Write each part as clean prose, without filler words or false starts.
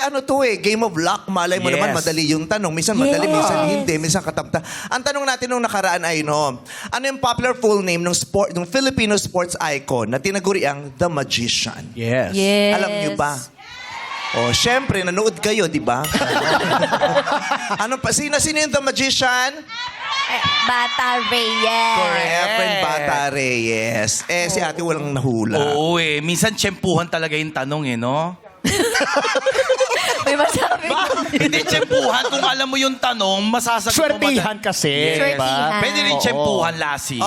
Ano to eh, game of luck. Malay mo Yes. naman, madali yung tanong. Minsan madali, Yes. minsan hindi, minsan katamta. Ang tanong natin nung nakaraan ay, ano yung popular full name ng Filipino sports icon na tinaguri ang The Magician? Yes. Yes. Alam niyo ba? Oh, syempre, nanood kayo, di ba? Ano pa? Sino yung The Magician? Bata Reyes. Efren Bata Reyes. Si ate walang nahula. Oo minsan tsempuhan talaga yung tanong no? May masabi. Hindi tsempuhan. Kung alam mo yung tanong, masasagot Swertihan kasi. Swertihan. Diba? Pwede rin tsempuhan, Lassie.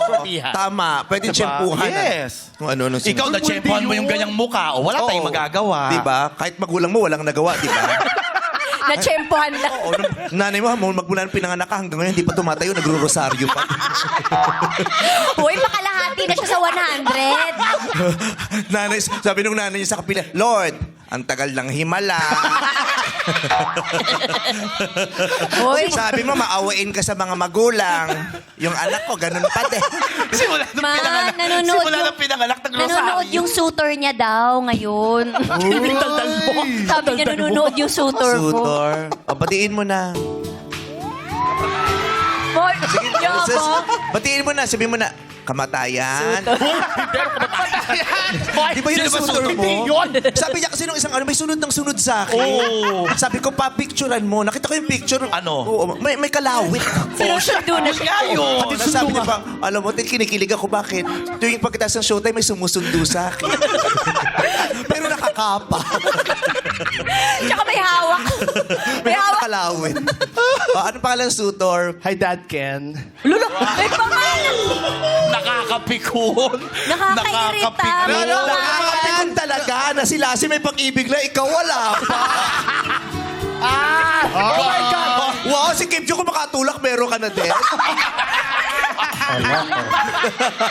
Swertihan. Tama. Pwede Diba? tsempuhan. Yes. Kung ano, Ikaw, na-tsempuhan mo yung ganyang mukha. O wala tayong magagawa. Diba? Kahit magulang mo, walang nagawa, diba? Na-tsempohan lang. Oo, nanay mo, magmula ng pinanganak ka hanggang ngayon, hindi pa tumatayo, nagro-rosaryo pa. Uy, makalahati na siya sa 100. Nanay, sabi nung nanay niya sa kapila, Lord, ang tagal ng himala. Uy, Sabi mo, maawain ka sa mga magulang. Yung anak ko, ganun pa din. Simula nung Ma, pinanganak. nanonood Simula yung- nung pinanganak, nanonood nag-rosaryo. yung suitor niya daw ngayon. Sabi niya nanonood yung suitor ko. Sutor. O, batiin mo na. Boy, Sus, yabo. batiin mo na, sabihin mo na, kamatayan. Di ba yun ang Sino ba sutor sutor? mo? Yun. Sabi niya kasi nung isang may sunod ng sunod sa akin. Oo. Sabi ko, pa-picturean mo. Nakita ko yung picture. Ano? Oo, may kalawit. Sinusundo na siya. Ngayon. Tapos sabi niya pa, alam mo, kinikilig ako bakit? Tuwing pagkatapos ng showtime, may sumusundo sa akin. Pero nakakapa. Tsaka may hawak. May May hawak. kalawit. Ano pangalan ng sutor? Hi, Dad Ken. May pangalan. Nakakapikon. Nakakairita. Nakakapikon talaga na si Lassie may pag-ibig na ikaw wala pa. Oh my God! Wow, si Kim Chiu kung makatulak, meron ka na din.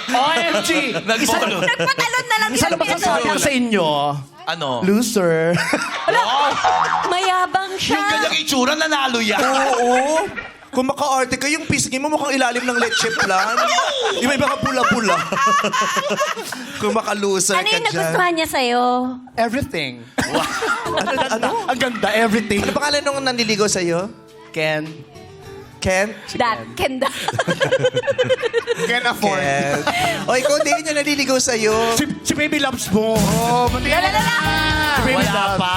OMG! Nagpolo. Nagpatalon na lang Isa na ba sasayang sa inyo? Ano? Loser. Mayabang siya. Yung ganyang itsura, nanalo yan. Oo. Kung maka-arte ka, yung pisngi mo mukhang ilalim ng leche plan. Yung may mga pula-pula. Kung maka-loser Ano ka yung dyan. nagustuhan niya sa'yo? Everything. Ano? Ang ganda, everything. Ano pangalan nung nanliligaw sa'yo? Ken. Ken? That, Kenda. Ken afford. Ken. O, ikaw din yung nanliligaw sa'yo. Si Baby Loves mo. Oh, batiin mo Lalala. Si Baby Wala Loves. pa.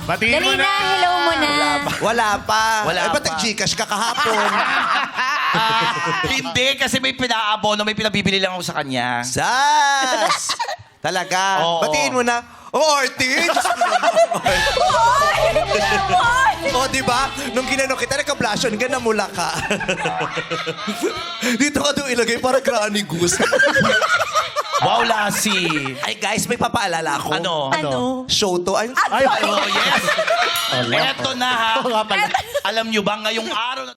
Batiin Dali mo na, hello mo na. Wala pa. Wala ba't pa. nag-Gcash ka kahapon? Hindi, kasi may pinaabono, may pinabibili lang ako sa kanya. Sas! Talaga. Oo. Batiin mo na. Arte! O, di ba? Nung ginano kita, nagka-blushon ka, namula ka. Dito ka doon ilagay para Granny Goose. Wow, Lassie. Ay, guys, may papaalala ako. Ano? Ano? Show to. Ay, Ay, Oh, yes. Eto na ha. Oo nga pala. Alam nyo ba, ngayong araw na